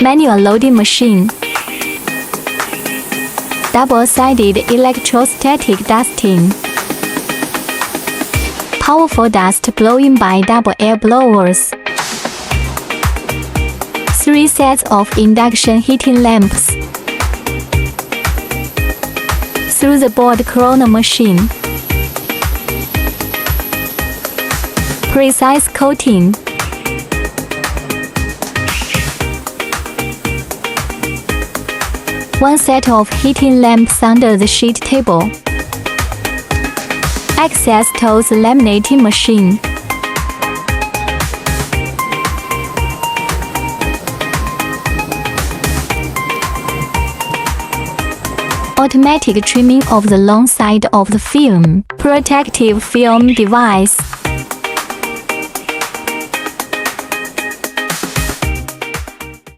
Manual loading machine. Double-sided electrostatic dusting. Powerful dust blowing by double air blowers. 3 sets of induction heating lamps. Through the board chrono machine. Precise coating. One set of heating lamps under the sheet table. Access to the laminating machine. Automatic trimming of the long side of the film. Protective film device.